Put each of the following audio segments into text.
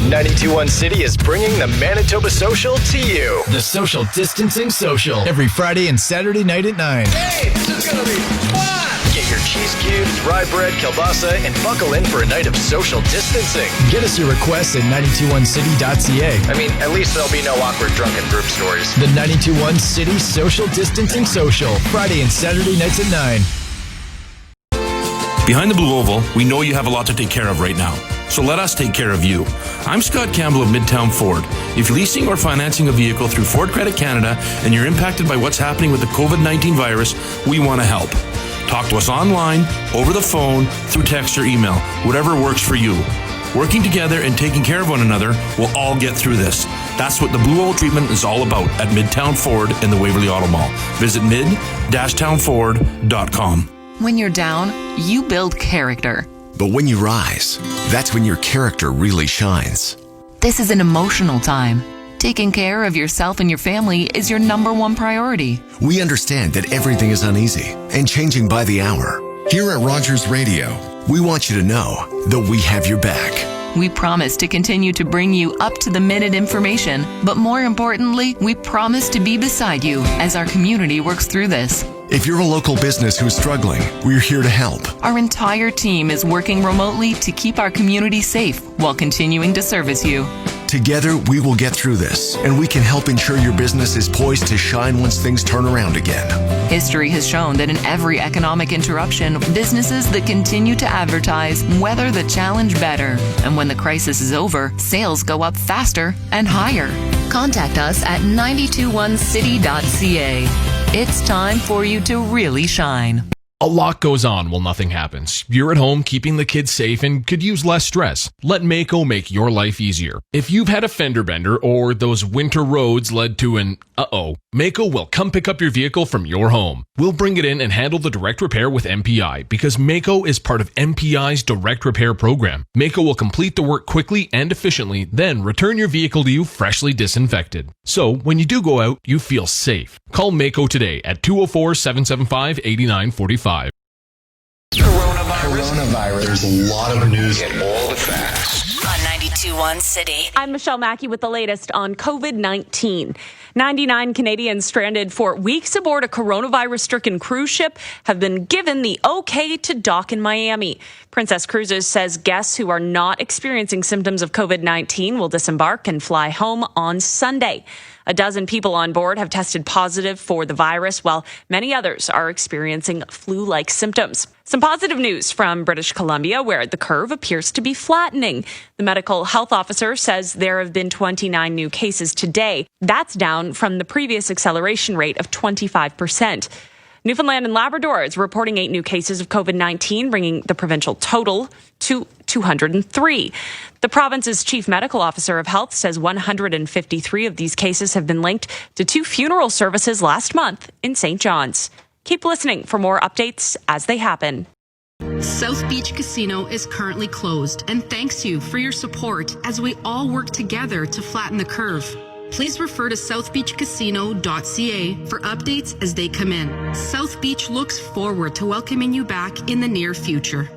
92.1 City is bringing the Manitoba Social to you. The Social Distancing Social. Every Friday and Saturday night at 9. Hey, this is going to be fun! Get your cheese cubes, rye bread, kielbasa, and buckle in for a night of social distancing. Get us your requests at 921city.ca. I mean, at least there'll be no awkward drunken group stories. The 92.1 City Social Distancing Social. Friday and Saturday nights at 9. Behind the Blue Oval, we know you have a lot to take care of right now. So let us take care of you. I'm Scott Campbell of Midtown Ford. If leasing or financing a vehicle through Ford Credit Canada and you're impacted by what's happening with the COVID-19 virus, we want to help. Talk to us online, over the phone, through text or email, whatever works for you. Working together and taking care of one another, we'll all get through this. That's what the Blue Oval treatment is all about at Midtown Ford in the Waverly Auto Mall. Visit mid-townford.com. When you're down, you build character. But when you rise, that's when your character really shines. This is an emotional time. Taking care of yourself and your family is your number one priority. We understand that everything is uneasy and changing by the hour. Here at Rogers Radio, we want you to know that we have your back. We promise to continue to bring you up-to-the-minute information, but more importantly, we promise to be beside you as our community works through this. If you're a local business who's struggling, we're here to help. Our entire team is working remotely to keep our community safe while continuing to service you. Together, we will get through this, and we can help ensure your business is poised to shine once things turn around again. History has shown that in every economic interruption, businesses that continue to advertise weather the challenge better. And when the crisis is over, sales go up faster and higher. Contact us at 921city.ca. It's time for you to really shine. A lot goes on while nothing happens. You're at home keeping the kids safe and could use less stress. Let Mako make your life easier. If you've had a fender bender or those winter roads led to an Mako will come pick up your vehicle from your home. We'll bring it in and handle the direct repair with MPI because Mako is part of MPI's direct repair program. Mako will complete the work quickly and efficiently, then return your vehicle to you freshly disinfected. So when you do go out, you feel safe. Call Mako today at 204-775-8945. Coronavirus. There's a lot of news and all the facts. On 92.1 City. I'm Michelle Mackey with the latest on COVID-19. 99 Canadians stranded for weeks aboard a coronavirus-stricken cruise ship have been given the okay to dock in Miami. Princess Cruises says guests who are not experiencing symptoms of COVID-19 will disembark and fly home on Sunday. A dozen people on board have tested positive for the virus, while many others are experiencing flu-like symptoms. Some positive news from British Columbia, where the curve appears to be flattening. The medical health officer says there have been 29 new cases today. That's down from the previous acceleration rate of 25%. Newfoundland and Labrador is reporting 8 new cases of COVID-19, bringing the provincial total to 203. The province's chief medical officer of health says 153 of these cases have been linked to 2 funeral services last month in St. John's. Keep listening for more updates as they happen. South Beach Casino is currently closed, and thanks you for your support as we all work together to flatten the curve. Please refer to southbeachcasino.ca for updates as they come in. South Beach looks forward to welcoming you back in the near future.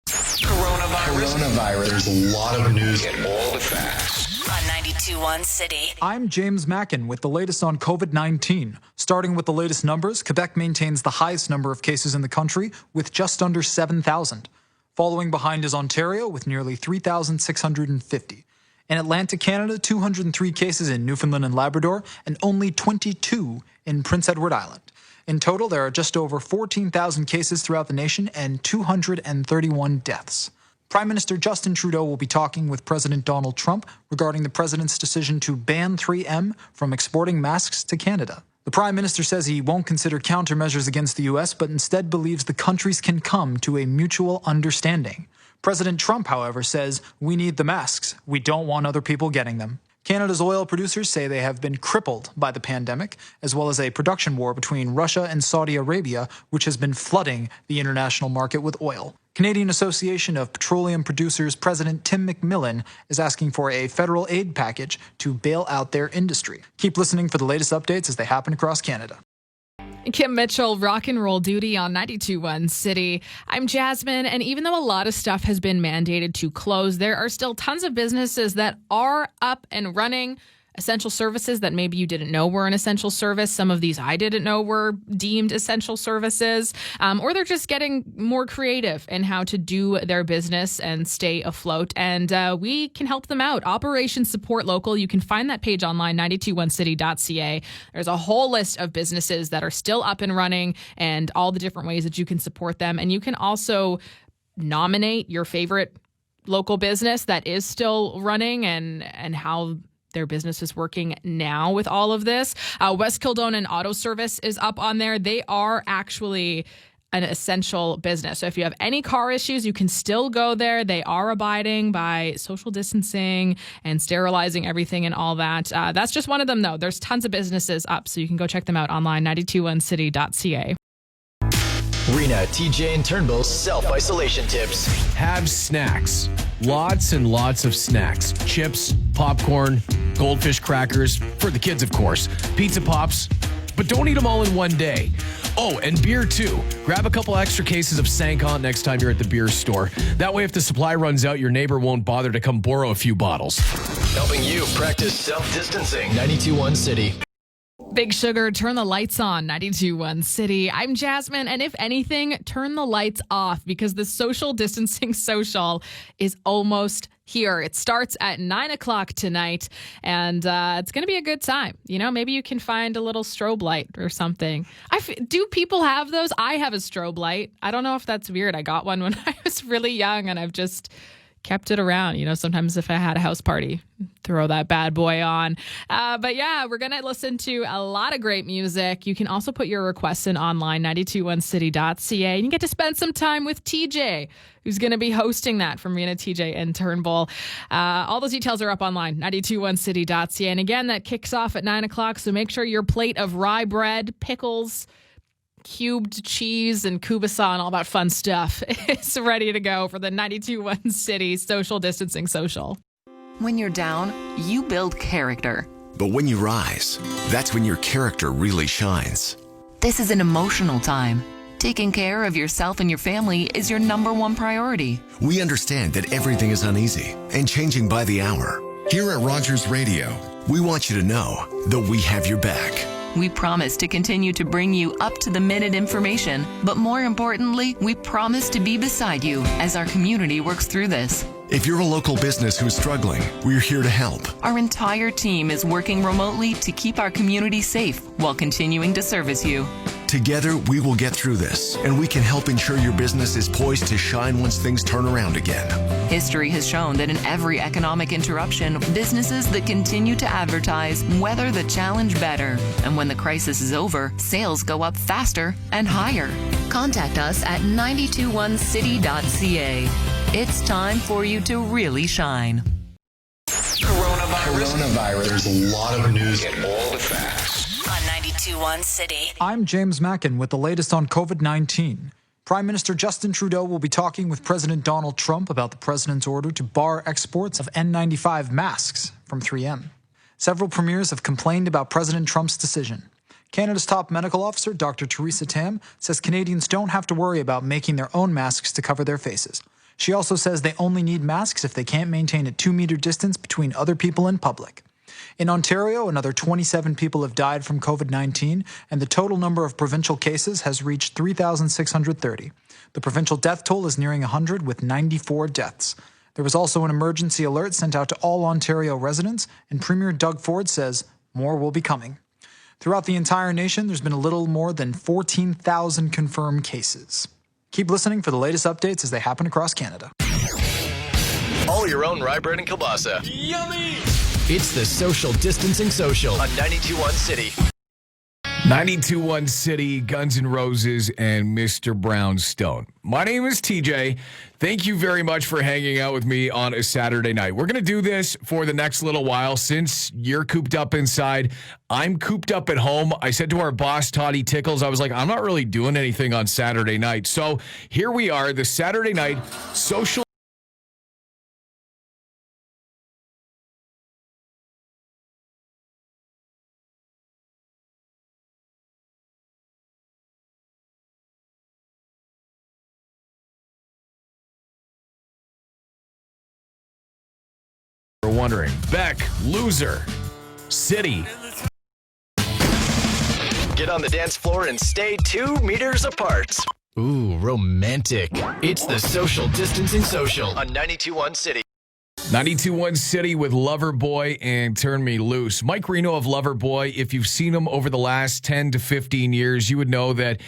Coronavirus. There's a lot of news and all the facts. On 92.1 City. I'm James Mackin with the latest on COVID-19. Starting with the latest numbers, Quebec maintains the highest number of cases in the country with just under 7,000. Following behind is Ontario with nearly 3,650. In Atlantic Canada, 203 cases in Newfoundland and Labrador, and only 22 in Prince Edward Island. In total, there are just over 14,000 cases throughout the nation and 231 deaths. Prime Minister Justin Trudeau will be talking with President Donald Trump regarding the president's decision to ban 3M from exporting masks to Canada. The Prime Minister says he won't consider countermeasures against the U.S., but instead believes the countries can come to a mutual understanding. President Trump, however, says, "We need the masks. We don't want other people getting them." Canada's oil producers say they have been crippled by the pandemic, as well as a production war between Russia and Saudi Arabia, which has been flooding the international market with oil. Canadian Association of Petroleum Producers President Tim McMillan is asking for a federal aid package to bail out their industry. Keep listening for the latest updates as they happen across Canada. Kim Mitchell, Rock and Roll Duty on 92.1 City. I'm Jasmine, and even though a lot of stuff has been mandated to close, there are still tons of businesses that are up and running. Essential services that maybe you didn't know were an essential service. Some of these I didn't know were deemed essential services, or they're just getting more creative in how to do their business and stay afloat. And we can help them out. Operation Support Local. You can find that page online, 921city.ca. There's a whole list of businesses that are still up and running and all the different ways that you can support them. And you can also nominate your favorite local business that is still running and how their business is working now with all of this. West Kildonan Auto Service is up on there. They are actually an essential business. So if you have any car issues, you can still go there. They are abiding by social distancing and sterilizing everything and all that. That's just one of them, though. There's tons of businesses up, so you can go check them out online, 921city.ca. Rena, TJ, and Turnbull's self-isolation tips. Have snacks. Lots and lots of snacks. Chips, popcorn, goldfish crackers, for the kids, of course. Pizza pops, but don't eat them all in one day. Oh, and beer too. Grab a couple extra cases of Sankant next time you're at the beer store. That way, if the supply runs out, your neighbor won't bother to come borrow a few bottles. Helping you practice self-distancing. 92.1 City. Big Sugar, turn the lights on, 92.1 City. I'm Jasmine, and if anything, turn the lights off because the social distancing social is almost here. It starts at 9 o'clock tonight, and it's going to be a good time. You know, maybe you can find a little strobe light or something. Do people have those? I have a strobe light. I don't know if that's weird. I got one when I was really young, and I've just kept it around. You know, sometimes if I had a house party, throw that bad boy on. But yeah, we're going to listen to a lot of great music. You can also put your requests in online, 921city.ca, and you get to spend some time with TJ, who's going to be hosting that from Rena, TJ, and Turnbull. All those details are up online, 921city.ca. And again, that kicks off at 9 o'clock, so make sure your plate of rye bread, pickles, cubed cheese, and kubasa and all that fun stuff is ready to go for the 92.1 City social distancing social. When you're down, you build character. But when you rise, that's when your character really shines. This is an emotional time. Taking care of yourself and your family is your number one priority. We understand that everything is uneasy and changing by the hour. Here at Rogers Radio, we want you to know that we have your back. We promise to continue to bring you up-to-the-minute information, but more importantly, we promise to be beside you as our community works through this. If you're a local business who's struggling, we're here to help. Our entire team is working remotely to keep our community safe while continuing to service you. Together, we will get through this, and we can help ensure your business is poised to shine once things turn around again. History has shown that in every economic interruption, businesses that continue to advertise weather the challenge better. And when the crisis is over, sales go up faster and higher. Contact us at 921city.ca. It's time for you to really shine. Coronavirus. There's a lot of news and all the facts. On 92.1 City. I'm James Mackin with the latest on COVID-19. Prime Minister Justin Trudeau will be talking with President Donald Trump about the president's order to bar exports of N95 masks from 3M. Several premiers have complained about President Trump's decision. Canada's top medical officer, Dr. Theresa Tam, says Canadians don't have to worry about making their own masks to cover their faces. She also says they only need masks if they can't maintain a 2-meter distance between other people in public. In Ontario, another 27 people have died from COVID-19, and the total number of provincial cases has reached 3,630. The provincial death toll is nearing 100, with 94 deaths. There was also an emergency alert sent out to all Ontario residents, and Premier Doug Ford says more will be coming. Throughout the entire nation, there's been a little more than 14,000 confirmed cases. Keep listening for the latest updates as they happen across Canada. All your own rye bread and kielbasa. Yummy! It's the social distancing social on 92.1 City. 92.1 City, Guns N' Roses, and Mr. Brownstone. My name is TJ. Thank you very much for hanging out with me on a Saturday night. We're going to do this for the next little while since you're cooped up inside. I'm cooped up at home. I said to our boss, Toddy Tickles, I was like, I'm not really doing anything on Saturday night. So here we are, the Saturday night social We're wondering. Beck, loser. City. Get on the dance floor and stay 2 meters apart. Ooh, romantic. It's the Social Distancing Social On 92.1 City. 92.1 City with Loverboy and Turn Me Loose. Mike Reno of Loverboy, if you've seen him over the last 10 to 15 years, you would know that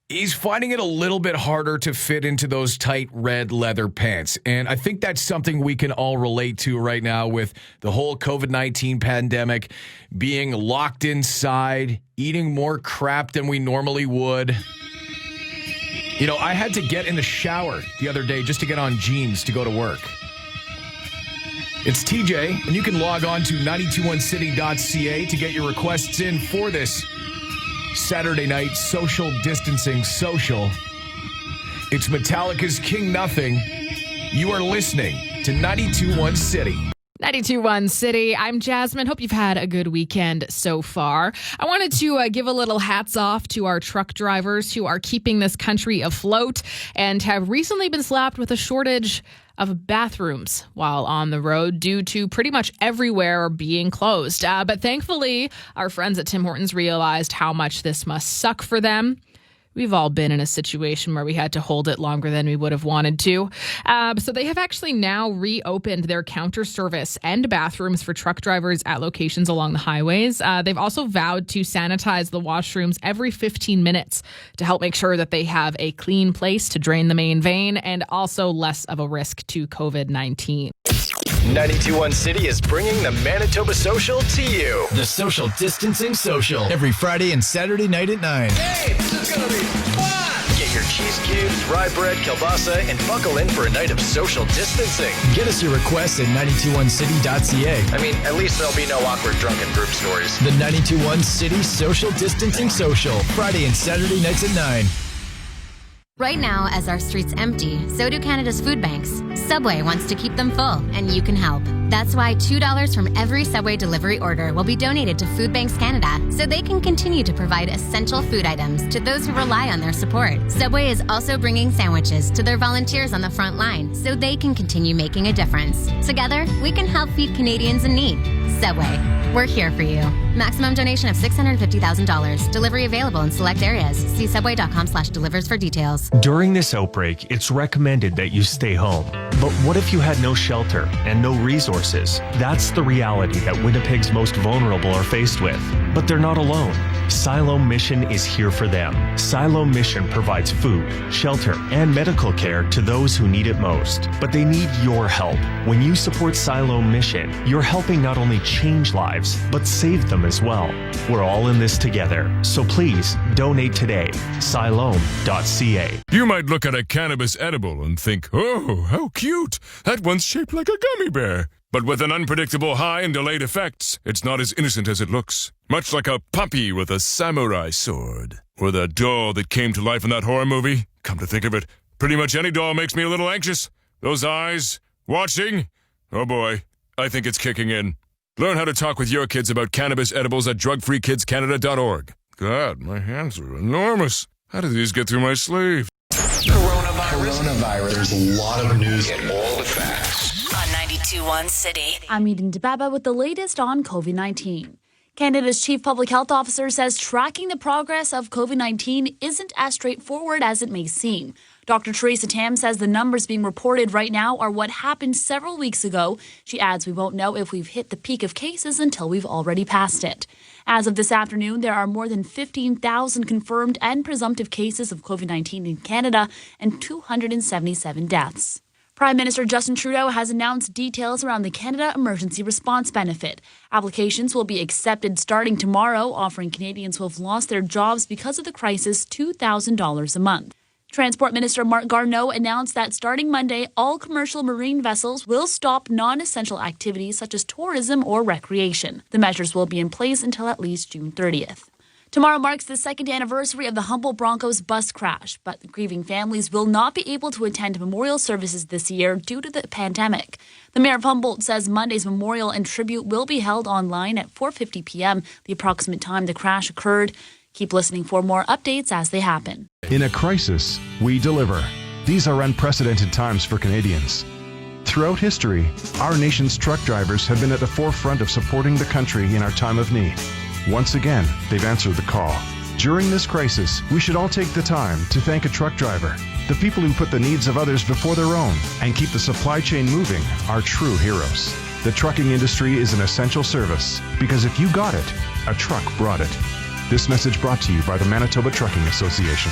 he's finding it a little bit harder to fit into those tight red leather pants. And I think that's something we can all relate to right now with the whole COVID-19 pandemic, being locked inside, eating more crap than we normally would. You know, I had to get in the shower the other day just to get on jeans to go to work. It's TJ, and you can log on to 921city.ca to get your requests in for this Saturday night social distancing social. It's Metallica's King Nothing. You are listening to 92.1 City. 92.1 City. I'm Jasmine. Hope you've had a good weekend so far. I wanted to give a little hats off to our truck drivers who are keeping this country afloat and have recently been slapped with a shortage of bathrooms while on the road due to pretty much everywhere being closed. But thankfully, our friends at Tim Hortons realized how much this must suck for them. We've all been in a situation where we had to hold it longer than we would have wanted to. So they have actually now reopened their counter service and bathrooms for truck drivers at locations along the highways. They've also vowed to sanitize the washrooms every 15 minutes to help make sure that they have a clean place to drain the main vein and also less of a risk to COVID-19. 92.1 City is bringing the Manitoba Social to you. The Social Distancing Social. Every Friday and Saturday night at 9. Hey, this is going to be fun! Get your cheese cubes, rye bread, kielbasa, and buckle in for a night of social distancing. Get us your requests at 921city.ca. I mean, at least there'll be no awkward drunken group stories. The 92.1 City Social Distancing Social. Friday and Saturday nights at 9. Right now, as our streets empty, so do Canada's food banks. Subway wants to keep them full, and you can help. That's why $2 from every Subway delivery order will be donated to Food Banks Canada, so they can continue to provide essential food items to those who rely on their support. Subway is also bringing sandwiches to their volunteers on the front line, so they can continue making a difference. Together, we can help feed Canadians in need. Subway, we're here for you. Maximum donation of $650,000. Delivery available in select areas. See subway.com/delivers for details. During this outbreak, it's recommended that you stay home. But what if you had no shelter and no resources? That's the reality that Winnipeg's most vulnerable are faced with. But they're not alone. Siloam Mission is here for them. Siloam Mission provides food, shelter, and medical care to those who need it most. But they need your help. When you support Siloam Mission, you're helping not only change lives, but save them as well. We're all in this together. So please, donate today. Siloam.ca. You might look at a cannabis edible and think, oh, how cute. That one's shaped like a gummy bear. But with an unpredictable high and delayed effects, it's not as innocent as it looks. Much like a puppy with a samurai sword. Or the doll that came to life in that horror movie. Come to think of it, pretty much any doll makes me a little anxious. Those eyes, watching. Oh boy, I think it's kicking in. Learn how to talk with your kids about cannabis edibles at drugfreekidscanada.org. God, my hands are enormous. How did these get through my sleeve? Coronavirus. There's a lot of news and all the facts. On 92.1 City. I'm Eden Debaba with the latest on COVID-19. Canada's Chief Public Health Officer says tracking the progress of COVID-19 isn't as straightforward as it may seem. Dr. Teresa Tam says the numbers being reported right now are what happened several weeks ago. She adds we won't know if we've hit the peak of cases until we've already passed it. As of this afternoon, there are more than 15,000 confirmed and presumptive cases of COVID-19 in Canada and 277 deaths. Prime Minister Justin Trudeau has announced details around the Canada Emergency Response Benefit. Applications will be accepted starting tomorrow, offering Canadians who have lost their jobs because of the crisis $2,000 a month. Transport Minister Mark Garneau announced that starting Monday, all commercial marine vessels will stop non-essential activities such as tourism or recreation. The measures will be in place until at least June 30th. Tomorrow marks the second anniversary of the Humboldt Broncos bus crash, but grieving families will not be able to attend memorial services this year due to the pandemic. The mayor of Humboldt says Monday's memorial and tribute will be held online at 4:50 p.m., the approximate time the crash occurred. Keep listening for more updates as they happen. In a crisis, we deliver. These are unprecedented times for Canadians. Throughout history, our nation's truck drivers have been at the forefront of supporting the country in our time of need. Once again, they've answered the call. During this crisis, we should all take the time to thank a truck driver. The people who put the needs of others before their own and keep the supply chain moving are true heroes. The trucking industry is an essential service because if you got it, a truck brought it. This message brought to you by the Manitoba Trucking Association.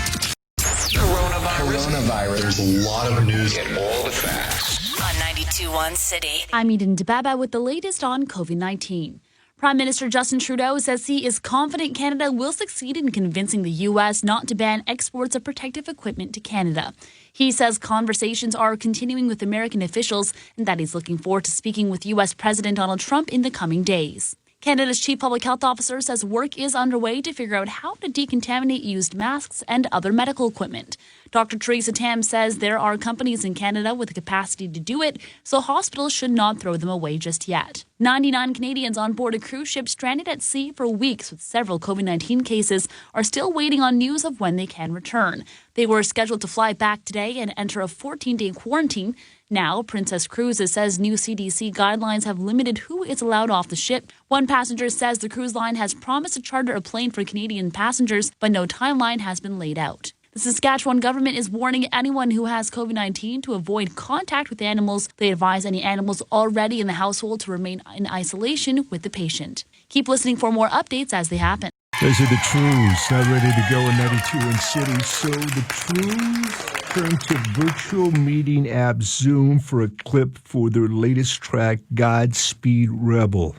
Coronavirus. There's a lot of news and all the facts. On 92.1 City. I'm Eden Debaba with the latest on COVID-19. Prime Minister Justin Trudeau says he is confident Canada will succeed in convincing the U.S. not to ban exports of protective equipment to Canada. He says conversations are continuing with American officials and that he's looking forward to speaking with U.S. President Donald Trump in the coming days. Canada's Chief Public Health Officer says work is underway to figure out how to decontaminate used masks and other medical equipment. Dr. Theresa Tam says there are companies in Canada with the capacity to do it, so hospitals should not throw them away just yet. 99 Canadians on board a cruise ship stranded at sea for weeks with several COVID-19 cases are still waiting on news of when they can return. They were scheduled to fly back today and enter a 14-day quarantine. Now, Princess Cruises says new CDC guidelines have limited who is allowed off the ship. One passenger says the cruise line has promised to charter a plane for Canadian passengers, but no timeline has been laid out. The Saskatchewan government is warning anyone who has COVID-19 to avoid contact with animals. They advise any animals already in the household to remain in isolation with the patient. Keep listening for more updates as they happen. Those are the truths. Now ready to go in 92.1 City. So the truths turn to virtual meeting app Zoom for a clip for their latest track, Godspeed Rebel.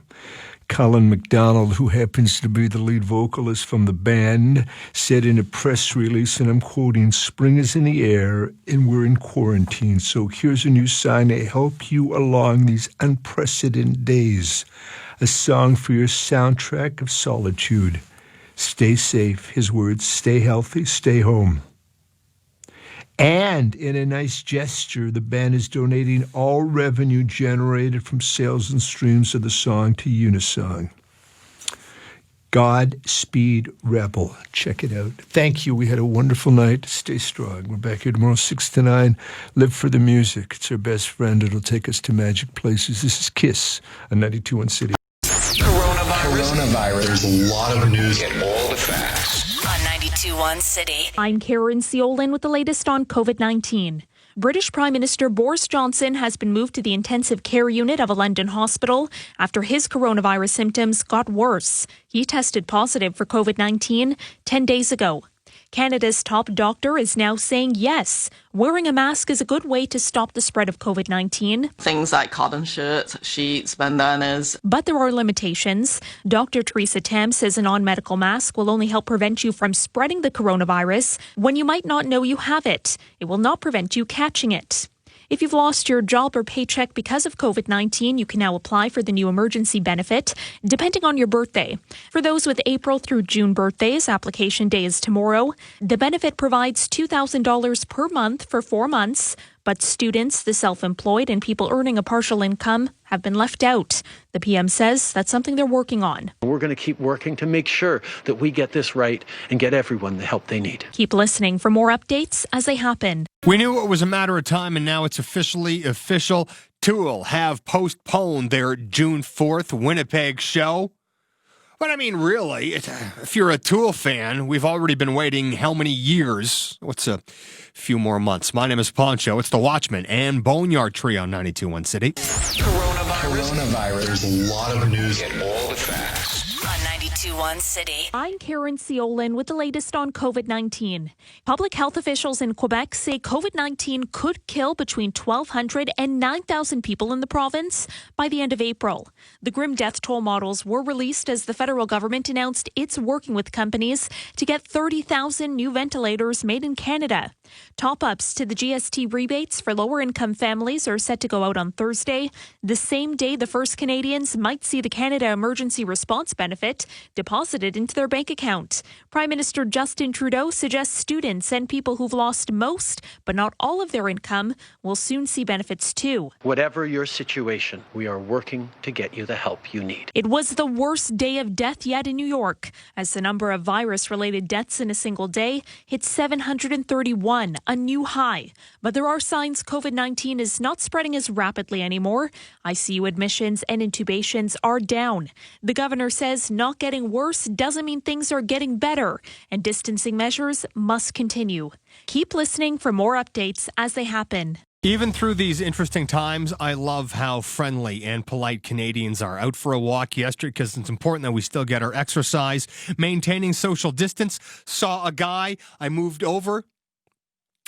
Colin McDonald, who happens to be the lead vocalist from the band, said in a press release, and I'm quoting, "Spring is in the air and we're in quarantine, so here's a new sign to help you along these unprecedented days. A song for your soundtrack of solitude. Stay safe," his words, "stay healthy, stay home." And in a nice gesture, the band is donating all revenue generated from sales and streams of the song to Unisong. Godspeed Rebel. Check it out. Thank you. We had a wonderful night. Stay strong. We're back here tomorrow, 6 to 9. Live for the music. It's our best friend. It'll take us to magic places. This is KISS on 92.1 City. Coronavirus. There's a lot of news and all the facts. On 92.1 City. I'm Karen Seolin with the latest on COVID-19. British Prime Minister Boris Johnson has been moved to the intensive care unit of a London hospital after his coronavirus symptoms got worse. He tested positive for COVID-19 10 days ago. Canada's top doctor is now saying yes, wearing a mask is a good way to stop the spread of COVID-19. Things like cotton shirts, sheets, bandanas. But there are limitations. Dr. Theresa Tam says a non-medical mask will only help prevent you from spreading the coronavirus when you might not know you have it. It will not prevent you catching it. If you've lost your job or paycheck because of COVID-19, you can now apply for the new emergency benefit, depending on your birthday. For those with April through June birthdays, application day is tomorrow. The benefit provides $2,000 per month for 4 months, but students, the self-employed, and people earning a partial income have been left out. The PM says that's something they're working on. We're going to keep working to make sure that we get this right and get everyone the help they need. Keep listening for more updates as they happen. We knew it was a matter of time, and now it's officially official. Tool have postponed their June 4th Winnipeg show. But I mean, really, if you're a Tool fan, we've already been waiting how many years? What's a few more months? My name is Poncho. It's the Watchman and Boneyard Trio on 92.1 City. Coronavirus. There's a lot of news and all the facts. On 92.1 City. I'm Karen Seolin with the latest on COVID-19. Public health officials in Quebec say COVID-19 could kill between 1,200 and 9,000 people in the province by the end of April. The grim death toll models were released as the federal government announced it's working with companies to get 30,000 new ventilators made in Canada. Top-ups to the GST rebates for lower-income families are set to go out on Thursday, the same day the first Canadians might see the Canada Emergency Response Benefit. deposited into their bank account. Prime Minister Justin Trudeau suggests students and people who've lost most, but not all of their income, will soon see benefits too. Whatever your situation, we are working to get you the help you need. It was the worst day of death yet in New York, as the number of virus-related deaths in a single day hit 731, a new high. But there are signs COVID-19 is not spreading as rapidly anymore. ICU admissions and intubations are down. The governor says not getting worse doesn't mean things are getting better, and distancing measures must continue. Keep listening for more updates as they happen. Even through these interesting times, I love how friendly and polite Canadians are. Out for a walk yesterday because it's important that we still get our exercise, maintaining social distance. Saw a guy, I moved over.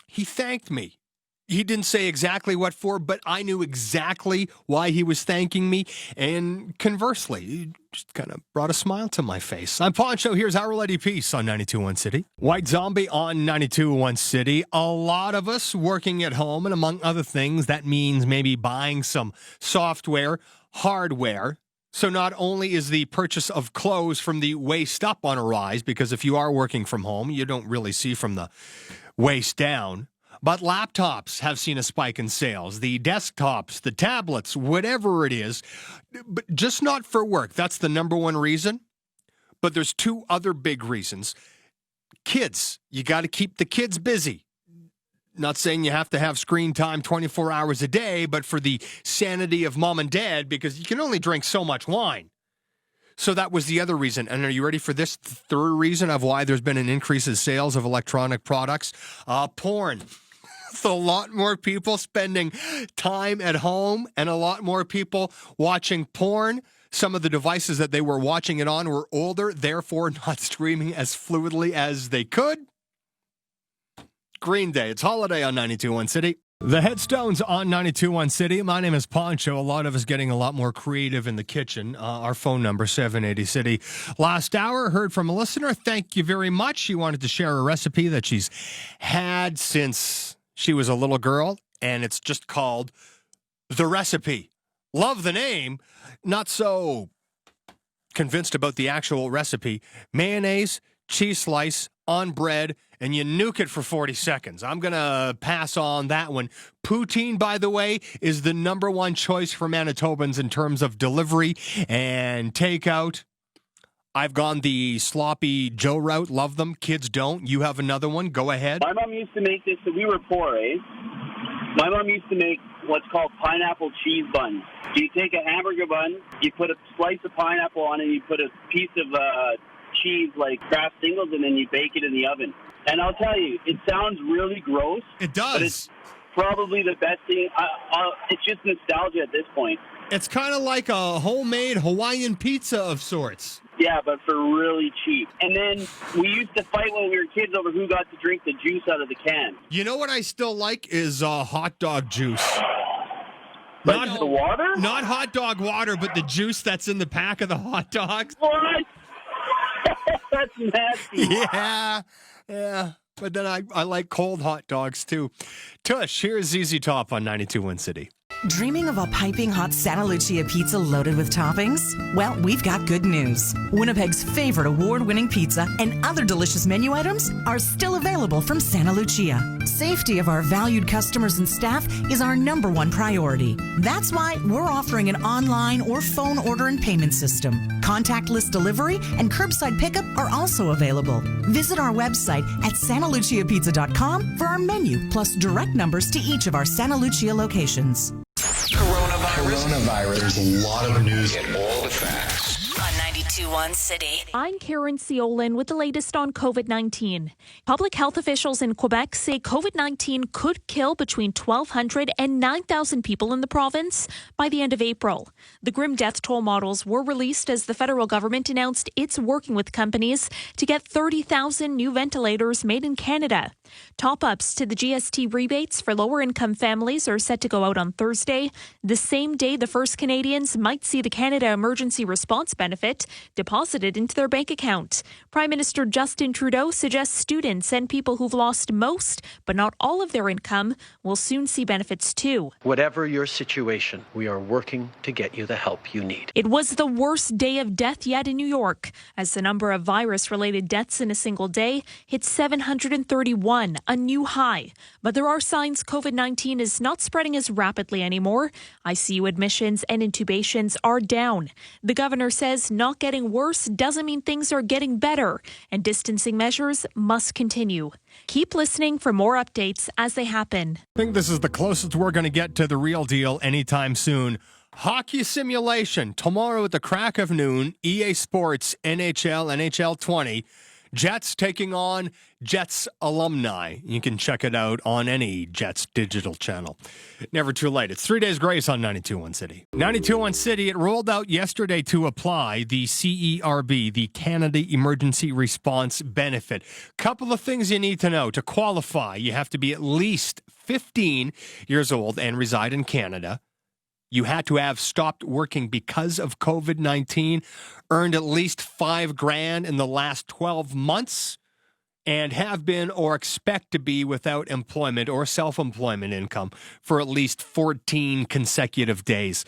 He thanked me. He didn't say exactly what for, but I knew exactly why he was thanking me. And conversely, he just kind of brought a smile to my face. I'm Poncho. Here's Our Lady Peace on 92.1 City. White Zombie on 92.1 City. A lot of us working at home, and among other things, that means maybe buying some software, hardware. So not only is the purchase of clothes from the waist up on a rise, because if you are working from home, you don't really see from the waist down. But laptops have seen a spike in sales. The desktops, the tablets, whatever it is, but just not for work. That's the number one reason. But there's two other big reasons. Kids, you got to keep the kids busy. Not saying you have to have screen time 24 hours a day, but for the sanity of mom and dad, because you can only drink so much wine. So that was the other reason. And are you ready for this third reason of why there's been an increase in sales of electronic products? Porn. A lot more people spending time at home and a lot more people watching porn. Some of the devices that they were watching it on were older, therefore not streaming as fluidly as they could. Green Day. It's Holiday on 92.1 City. The Headstones on 92.1 City. My name is Poncho. A lot of us getting a lot more creative in the kitchen. Our phone number, 780 City. Last hour, heard from a listener. Thank you very much. She wanted to share a recipe that she's had since she was a little girl, and it's just called The Recipe. Love the name. Not so convinced about the actual recipe. Mayonnaise, cheese slice on bread, and you nuke it for 40 seconds. I'm going to pass on that one. Poutine, by the way, is the number one choice for Manitobans in terms of delivery and takeout. I've gone the sloppy Joe route. Love them. Kids don't. You have another one. Go ahead. My mom used to make this. So we were poor, eh? My mom used to make what's called pineapple cheese buns. You take a hamburger bun, you put a slice of pineapple on it, and you put a piece of cheese like Kraft singles, and then you bake it in the oven. And I'll tell you, it sounds really gross. It does. But it's probably the best thing. It's just nostalgia at this point. It's kind of like a homemade Hawaiian pizza of sorts. Yeah, but for really cheap. And then we used to fight when we were kids over who got to drink the juice out of the can. You know what I still like is hot dog juice. Not the water? Not hot dog water, but the juice that's in the pack of the hot dogs. What? That's nasty. Yeah. But then I like cold hot dogs, too. Tush, here's ZZ Top on 92.1 City. Dreaming of a piping hot Santa Lucia pizza loaded with toppings? Well, we've got good news. Winnipeg's favorite award-winning pizza and other delicious menu items are still available from Santa Lucia. Safety of our valued customers and staff is our number one priority. That's why we're offering an online or phone order and payment system. Contactless delivery and curbside pickup are also available. Visit our website at santaluciapizza.com for our menu, plus direct numbers to each of our Santa Lucia locations. Coronavirus. There's a lot of news and all the facts. On 92.1 City. I'm Karen Ciolin with the latest on COVID-19. Public health officials in Quebec say COVID-19 could kill between 1,200 and 9,000 people in the province by the end of April. The grim death toll models were released as the federal government announced it's working with companies to get 30,000 new ventilators made in Canada. Top-ups to the GST rebates for lower-income families are set to go out on Thursday. The same day, the first Canadians might see the Canada Emergency Response Benefit deposited into their bank account. Prime Minister Justin Trudeau suggests students and people who've lost most, but not all of their income, will soon see benefits too. Whatever your situation, we are working to get you the help you need. It was the worst day of death yet in New York, as the number of virus-related deaths in a single day hit 731, a new high. But there are signs COVID-19 is not spreading as rapidly anymore. ICU admissions and intubations are down. The governor says not getting worse doesn't mean things are getting better, and distancing measures must continue. Keep listening for more updates as they happen. I think this is the closest we're going to get to the real deal anytime soon. Hockey simulation tomorrow at the crack of noon. EA Sports, NHL 20. Jets taking on Jets alumni. You can check it out on any Jets digital channel. Never too late. It's 3 days grace on 92.1 City. 92.1 City, it rolled out yesterday to apply the CERB, the Canada Emergency Response Benefit. Couple of things you need to know. To qualify, you have to be at least 15 years old and reside in Canada. You had to have stopped working because of COVID-19, earned at least $5,000 in the last 12 months, and have been or expect to be without employment or self-employment income for at least 14 consecutive days.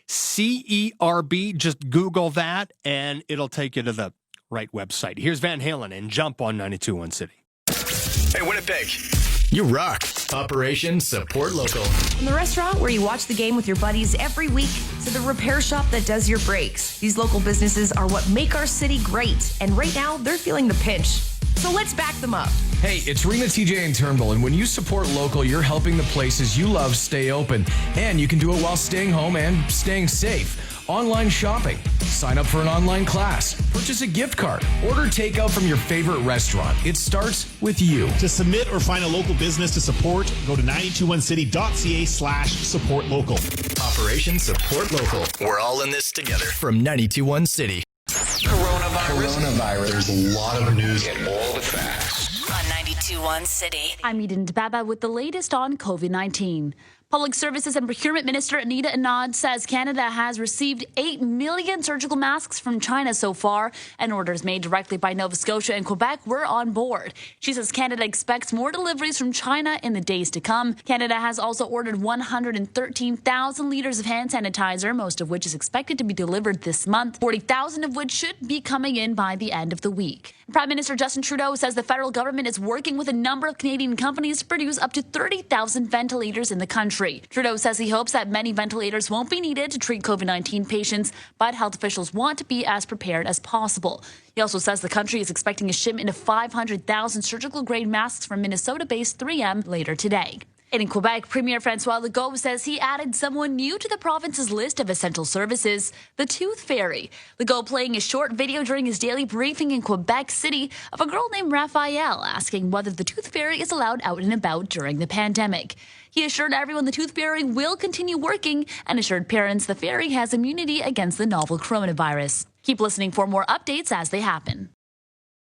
CERB, just Google that, and it'll take you to the right website. Here's Van Halen and Jump on 92.1 City. Hey, Winnipeg. You rock. Operation Support Local. From the restaurant where you watch the game with your buddies every week to the repair shop that does your brakes, these local businesses are what make our city great. And right now, they're feeling the pinch. So let's back them up. Hey, it's Rena, TJ, and Turnbull, and when you support local, you're helping the places you love stay open. And you can do it while staying home and staying safe. Online shopping, sign up for an online class, purchase a gift card, order takeout from your favorite restaurant. It starts with you. To submit or find a local business to support, go to 921city.ca/support local. Operation Support Local. We're all in this together. From 92.1 City. Coronavirus. There's a lot of news and all the facts. On 92.1 City. I'm Eden Baba with the latest on COVID-19. Public Services and Procurement Minister Anita Anand says Canada has received 8 million surgical masks from China so far, and orders made directly by Nova Scotia and Quebec were on board. She says Canada expects more deliveries from China in the days to come. Canada has also ordered 113,000 liters of hand sanitizer, most of which is expected to be delivered this month, 40,000 of which should be coming in by the end of the week. Prime Minister Justin Trudeau says the federal government is working with a number of Canadian companies to produce up to 30,000 ventilators in the country. Trudeau says he hopes that many ventilators won't be needed to treat COVID-19 patients, but health officials want to be as prepared as possible. He also says the country is expecting a shipment of 500,000 surgical-grade masks from Minnesota-based 3M later today. And in Quebec, Premier François Legault says he added someone new to the province's list of essential services, the Tooth Fairy. Legault playing a short video during his daily briefing in Quebec City of a girl named Raphael asking whether the Tooth Fairy is allowed out and about during the pandemic. He assured everyone the Tooth Fairy will continue working and assured parents the fairy has immunity against the novel coronavirus. Keep listening for more updates as they happen.